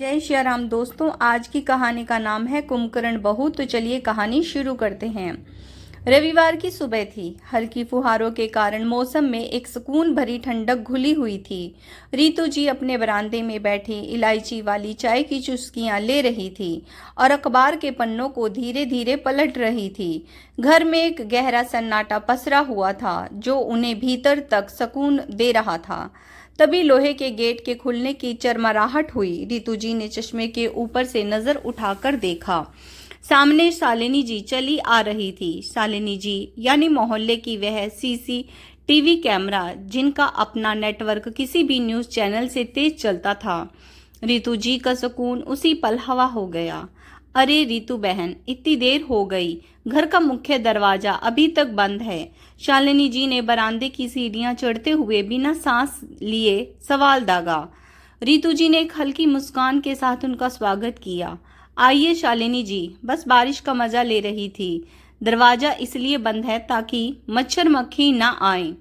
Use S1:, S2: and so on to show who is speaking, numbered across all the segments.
S1: जय श्री राम दोस्तों, आज की कहानी का नाम है कुंभकर्ण बहू। तो चलिए कहानी शुरू करते हैं। रविवार की सुबह थी। हल्की फुहारों के कारण मौसम में एक सुकून भरी ठंडक घुली हुई थी। रीतू जी अपने बरामदे में बैठी इलायची वाली चाय की चुस्कियां ले रही थी और अखबार के पन्नों को धीरे धीरे पलट रही थी। घर में एक गहरा सन्नाटा पसरा हुआ था जो उन्हें भीतर तक सुकून दे रहा था। तभी लोहे के गेट के खुलने की चरमराहट हुई। रीतू जी ने चश्मे के ऊपर से नजर उठाकर देखा। सामने शालिनी जी चली आ रही थी। शालिनी जी यानी मोहल्ले की वह सीसीटीवी कैमरा जिनका अपना नेटवर्क किसी भी न्यूज़ चैनल से तेज चलता था। रीतू जी का सुकून उसी पल हवा हो गया। अरे रीतू बहन, इतनी देर हो गई, घर का मुख्य दरवाजा अभी तक बंद है। शालिनी जी ने बरामदे की सीढ़ियां चढ़ते हुए बिना सांस लिए सवाल दागा। रीतू जी ने एक हल्की मुस्कान के साथ उनका स्वागत किया। आइए शालिनी जी, बस बारिश का मजा ले रही थी। दरवाजा इसलिए बंद है ताकि मच्छर मक्खी ना आए।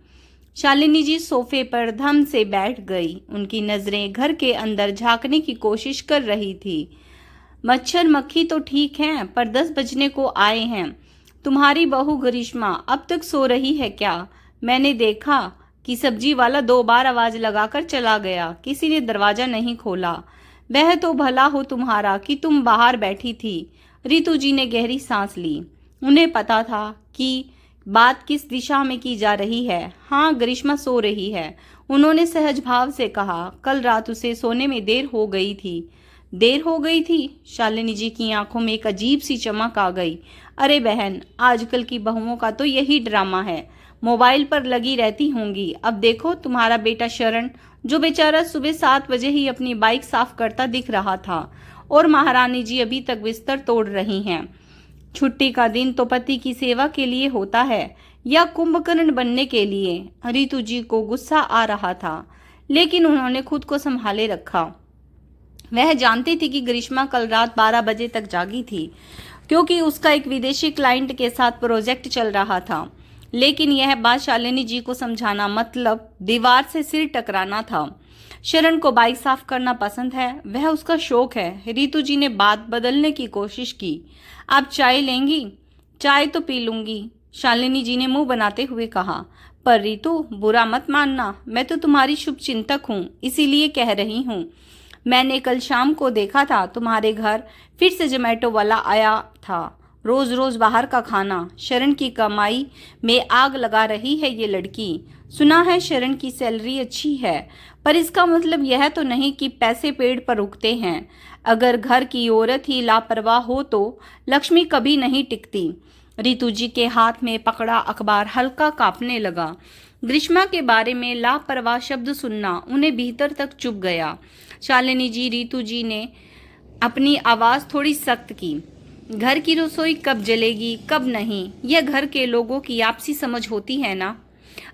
S1: शालिनी जी सोफे पर धम से बैठ गई। उनकी नजरें घर के अंदर झांकने की कोशिश कर रही थी। मच्छर मक्खी तो ठीक हैं, पर 10 बजने को आए हैं। तुम्हारी बहू ग्रीष्मा अब तक सो रही है क्या? मैंने देखा कि सब्जी वाला 2 बार आवाज लगाकर चला गया, किसी ने दरवाजा नहीं खोला। वह तो भला हो तुम्हारा कि तुम बाहर बैठी थी। रीतू जी ने गहरी सांस ली। उन्हें पता था कि बात किस दिशा में की जा रही है। हाँ, ग्रीष्मा सो रही है, उन्होंने सहज भाव से कहा। कल रात उसे सोने में देर हो गई थी। देर हो गई थी? शालिनी जी की आंखों में एक अजीब सी चमक आ गई। अरे बहन, आजकल की बहुओं का तो यही ड्रामा है, मोबाइल पर लगी रहती होंगी। अब देखो तुम्हारा बेटा शरण, जो बेचारा सुबह 7 बजे ही अपनी बाइक साफ करता दिख रहा था, और महारानी जी अभी तक बिस्तर तोड़ रही हैं। छुट्टी का दिन तो पति की सेवा के लिए होता है या कुंभकर्ण बनने के लिए? रीतू जी को गुस्सा आ रहा था, लेकिन उन्होंने खुद को संभाले रखा। वह जानती थी कि ग्रीष्मा कल रात 12 बजे तक जागी थी, क्योंकि उसका एक विदेशी क्लाइंट के साथ प्रोजेक्ट चल रहा था। लेकिन यह बात शालिनी जी को समझाना मतलब दीवार से सिर टकराना था। शरण को बाइक साफ करना पसंद है, वह उसका शौक है। रीतू जी ने बात बदलने की कोशिश की। आप चाय लेंगी? चाय तो पी लूंगी, शालिनी जी ने मुंह बनाते हुए कहा। पर रीतू, बुरा मत मानना, मैं तो तुम्हारी शुभ चिंतक हूँ, इसीलिए कह रही हूँ। मैंने कल शाम को देखा था तुम्हारे घर फिर से जोमेटो वाला आया था। रोज रोज बाहर का खाना। शरण की कमाई में आग लगा रही है ये लड़की। सुना है शरण की सैलरी अच्छी है, पर इसका मतलब यह तो नहीं कि पैसे पेड़ पर उगते हैं। अगर घर की औरत ही लापरवाह हो तो लक्ष्मी कभी नहीं टिकती। रीतू जी के हाथ में पकड़ा अखबार हल्का कांपने लगा। ग्रीष्मा के बारे में लापरवाह शब्द सुनना उन्हें भीतर तक चुभ गया। शालिनी जी, रीतू जी ने अपनी आवाज थोड़ी सख्त की। घर की रसोई कब जलेगी कब नहीं, यह घर के लोगों की आपसी समझ होती है ना।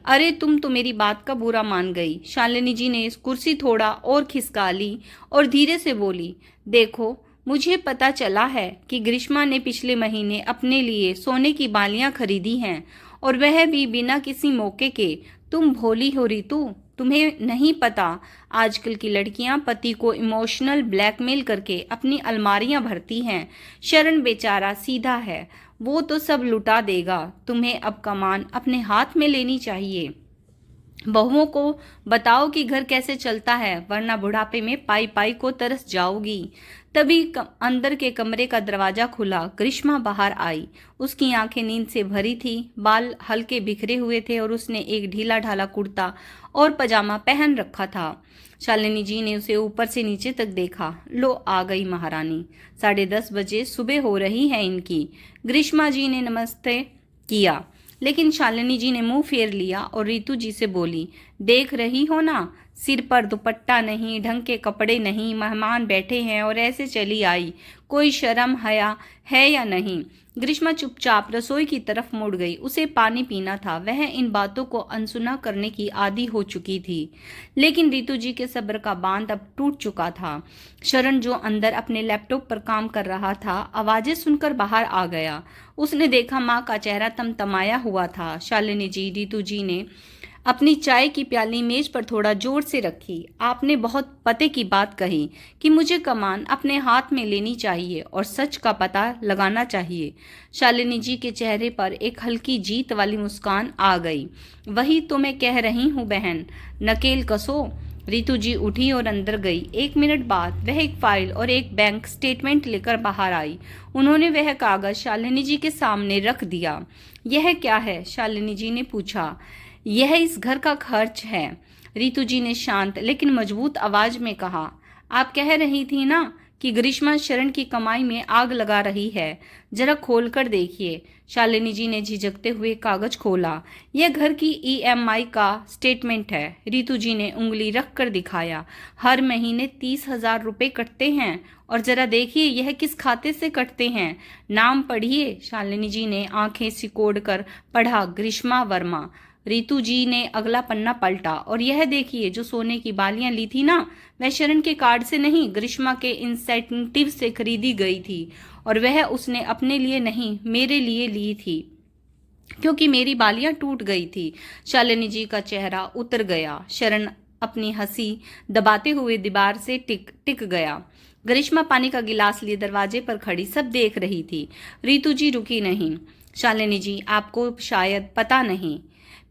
S1: अरे तुम तो मेरी बात का बुरा मान गई। शालिनी जी ने कुर्सी थोड़ा और खिसका ली और धीरे से बोली, देखो, मुझे पता चला है कि ग्रीष्मा ने पिछले महीने अपने लिए सोने की बालियां खरीदी हैं, और वह भी बिना किसी मौके के। तुम भोली हो रीतू, तुम्हें नहीं पता आजकल की लड़कियां पति को इमोशनल ब्लैकमेल करके अपनी अलमारियां भरती हैं। शरण बेचारा सीधा है, वो तो सब लुटा देगा। तुम्हें अब कमान अपने हाथ में लेनी चाहिए। बहुओं को बताओ कि घर कैसे चलता है, वरना बुढ़ापे में पाई पाई को तरस जाओगी। तभी अंदर के कमरे का दरवाजा खुला। ग्रीष्मा बाहर आई। उसकी आंखें नींद से भरी थी, बाल हल्के बिखरे हुए थे और उसने एक ढीला ढाला कुर्ता और पजामा पहन रखा था। शालिनी जी ने उसे ऊपर से नीचे तक देखा। लो, आ गई महारानी। 10:30 बजे सुबह हो रही है इनकी। ग्रीष्मा जी ने नमस्ते किया, लेकिन शालिनी जी ने मुंह फेर लिया और रीतू जी से बोली, देख रही हो ना, सिर पर दुपट्टा नहीं, ढंग के कपड़े नहीं, मेहमान बैठे हैं और ऐसे चली आई। कोई शर्म हया है या नहीं? ग्रीष्मा चुपचाप रसोई की तरफ मुड़ गई। उसे पानी पीना था। वह इन बातों को अनसुना करने की आदी हो चुकी थी, लेकिन रीतू जी के सब्र का बांध अब टूट चुका था। शरण, जो अंदर अपने लैपटॉप पर काम कर रहा था, आवाजें सुनकर बाहर आ गया। उसने देखा माँ का चेहरा तमतमाया हुआ था। शालिनी जी, रीतू जी ने अपनी चाय की प्याली मेज पर थोड़ा जोर से रखी। आपने बहुत पते की बात कही कि मुझे कमान अपने हाथ में लेनी चाहिए और सच का पता लगाना चाहिए। शालिनी जी के चेहरे पर एक हल्की जीत वाली मुस्कान आ गई। वही तो मैं कह रही हूँ बहन, नकेल कसो। रितु जी उठी और अंदर गई। 1 मिनट बाद वह एक फाइल और एक बैंक स्टेटमेंट लेकर बाहर आई। उन्होंने वह कागज शालिनी जी के सामने रख दिया। यह क्या है? शालिनी जी ने पूछा। यह इस घर का खर्च है, रितु जी ने शांत लेकिन मजबूत आवाज में कहा। आप कह रही थी ना कि ग्रीष्मा शरण की कमाई में आग लगा रही है। जरा खोल कर देखिए। शालिनी जी ने झिझकते हुए कागज खोला। यह घर की EMI का स्टेटमेंट है। रितु जी ने उंगली रख कर दिखाया। हर महीने 30,000 रुपये कटते हैं। और जरा देखिए यह किस खाते से कटते हैं। नाम पढ़िए। शालिनी जी ने आंखें सिकोड़ कर पढ़ा, ग्रीष्मा वर्मा। रितु जी ने अगला पन्ना पलटा। और यह देखिए, जो सोने की बालियां ली थी ना, वह शरण के कार्ड से नहीं, ग्रीष्मा के इंसेंटिव से खरीदी गई थी। और वह उसने अपने लिए नहीं, मेरे लिए ली थी, क्योंकि मेरी बालियां टूट गई थी। शालिनी जी का चेहरा उतर गया। शरण अपनी हंसी दबाते हुए दीवार से टिक गया। ग्रीष्मा पानी का गिलास लिए दरवाजे पर खड़ी सब देख रही थी। रितु जी रुकी नहीं। शालिनी जी, आपको शायद पता नहीं,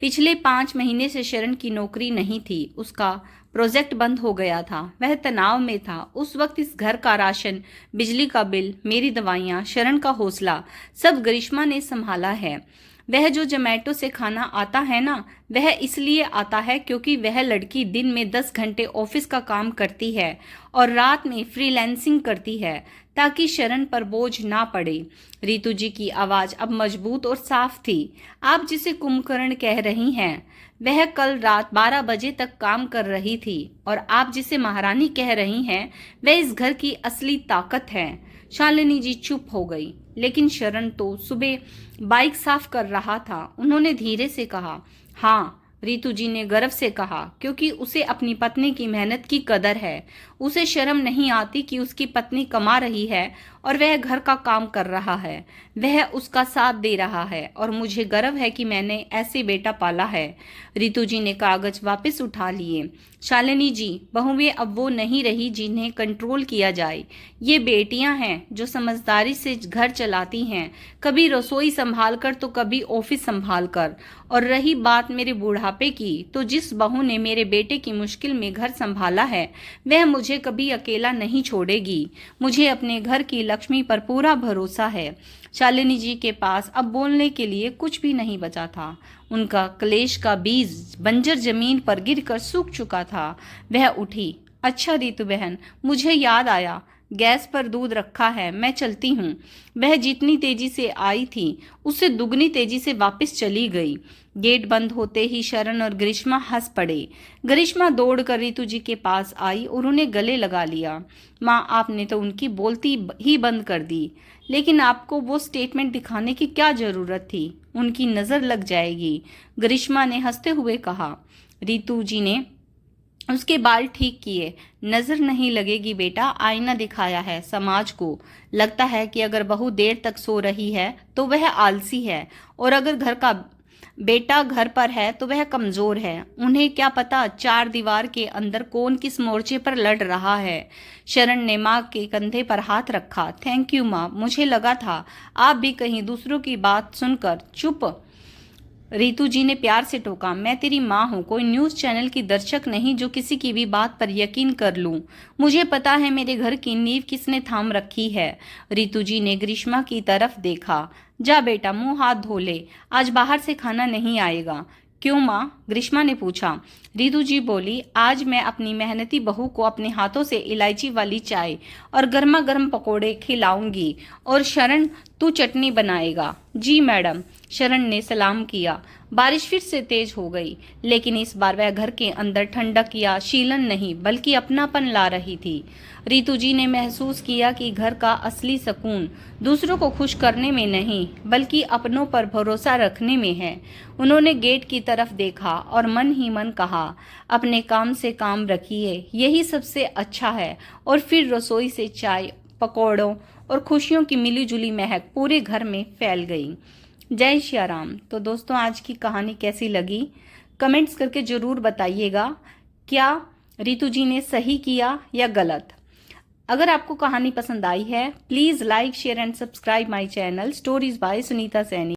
S1: पिछले 5 महीने से शरण की नौकरी नहीं थी। उसका प्रोजेक्ट बंद हो गया था। वह तनाव में था। उस वक्त इस घर का राशन, बिजली का बिल, मेरी दवाइयाँ, शरण का हौसला सब ग्रीष्मा ने संभाला है। वह जो जोमेटो से खाना आता है ना, वह इसलिए आता है क्योंकि वह लड़की दिन में 10 घंटे ऑफिस का काम करती है और रात में फ्रीलैंसिंग करती है, ताकि शरण पर बोझ ना पड़े। रितु जी की आवाज अब मजबूत और साफ थी। आप जिसे कुंभकर्ण कह रही हैं, वह कल रात 12 बजे तक काम कर रही थी। और आप जिसे महारानी कह रही हैं, वह इस घर की असली ताकत है। शालिनी जी चुप हो गई। लेकिन शरण तो सुबह बाइक साफ कर रहा था। उन्होंने धीरे से कहा। हाँ, रितु जी ने गर्व से कहा, क्योंकि उसे अपनी पत्नी की मेहनत की कदर है। उसे शर्म नहीं आती कि उसकी पत्नी कमा रही है और वह घर का काम कर रहा है। वह उसका साथ दे रहा है और मुझे गर्व है कि मैंने ऐसे बेटा पाला है। रितु जी ने कागज वापस उठा लिए। शालिनी जी, बहुएं अब वो नहीं रही जिन्हें कंट्रोल किया जाए। ये बेटियां हैं जो समझदारी से घर चलाती हैं, कभी रसोई संभाल कर तो कभी ऑफिस संभाल कर। और रही बात मेरे बुढ़ापे की, तो जिस बहू ने मेरे बेटे की मुश्किल में घर संभाला है, वह मुझे कभी अकेला नहीं छोड़ेगी। मुझे अपने घर की लक्ष्मी पर पूरा भरोसा है। शालिनी जी के पास अब बोलने के लिए कुछ भी नहीं बचा था। उनका क्लेश का बीज बंजर जमीन पर गिरकर सूख चुका था। वह उठी। अच्छा रितु बहन, मुझे याद आया, गैस पर दूध रखा है, मैं चलती हूँ। वह जितनी तेजी से आई थी उससे दुगनी तेजी से वापस चली गई। गेट बंद होते ही शरण और ग्रीष्मा हंस पड़े। ग्रीष्मा दौड़कर रितु जी के पास आई और उन्हें गले लगा लिया। माँ, आपने तो उनकी बोलती ही बंद कर दी। लेकिन आपको वो स्टेटमेंट दिखाने की क्या जरूरत थी? उनकी नजर लग जाएगी, ग्रीष्मा ने हंसते हुए कहा। रितु जी ने उसके बाल ठीक किए। नजर नहीं लगेगी बेटा, आईना दिखाया है समाज को। लगता है कि अगर बहू देर तक सो रही है तो वह आलसी है, और अगर घर का बेटा घर पर है तो वह कमजोर है। उन्हें क्या पता 4 दीवार के अंदर कौन किस मोर्चे पर लड़ रहा है। शरण ने माँ के कंधे पर हाथ रखा। थैंक यू माँ, मुझे लगा था आप भी कहीं दूसरों की बात सुनकर चुप। रितु जी ने प्यार से टोका। मैं तेरी माँ हूँ, कोई न्यूज़ चैनल की दर्शक नहीं जो किसी की भी बात पर यकीन कर लूँ। मुझे पता है मेरे घर की नींव किसने थाम रखी है। रितु जी ने ग्रीष्मा की तरफ देखा। जा बेटा, मुंह हाथ धो ले, आज बाहर से खाना नहीं आएगा। क्यों माँ? ग्रीष्मा ने पूछा। रितु जी बोली, आज मैं अपनी मेहनती बहू को अपने हाथों से इलायची वाली चाय और गर्मा गर्म पकौड़े खिलाऊंगी, और शरण तू चटनी बनाएगा। जी मैडम, शरण ने सलाम किया। बारिश फिर से तेज हो गई, लेकिन इस बार वह घर के अंदर ठंडक या शीलन नहीं बल्कि अपनापन ला रही थी। रितु जी ने महसूस किया कि घर का असली सुकून दूसरों को खुश करने में नहीं बल्कि अपनों पर भरोसा रखने में है। उन्होंने गेट की तरफ देखा और मन ही मन कहा, अपने काम से काम रखिए, यही सबसे अच्छा है। और फिर रसोई से चाय, पकौड़ों और खुशियों की मिलीजुली महक पूरे घर में फैल गई। जय श्री राम। तो दोस्तों, आज की कहानी कैसी लगी? कमेंट्स करके ज़रूर बताइएगा क्या रितु जी ने सही किया या गलत। अगर आपको कहानी पसंद आई है please like share and subscribe my channel stories bye Sunita Saini.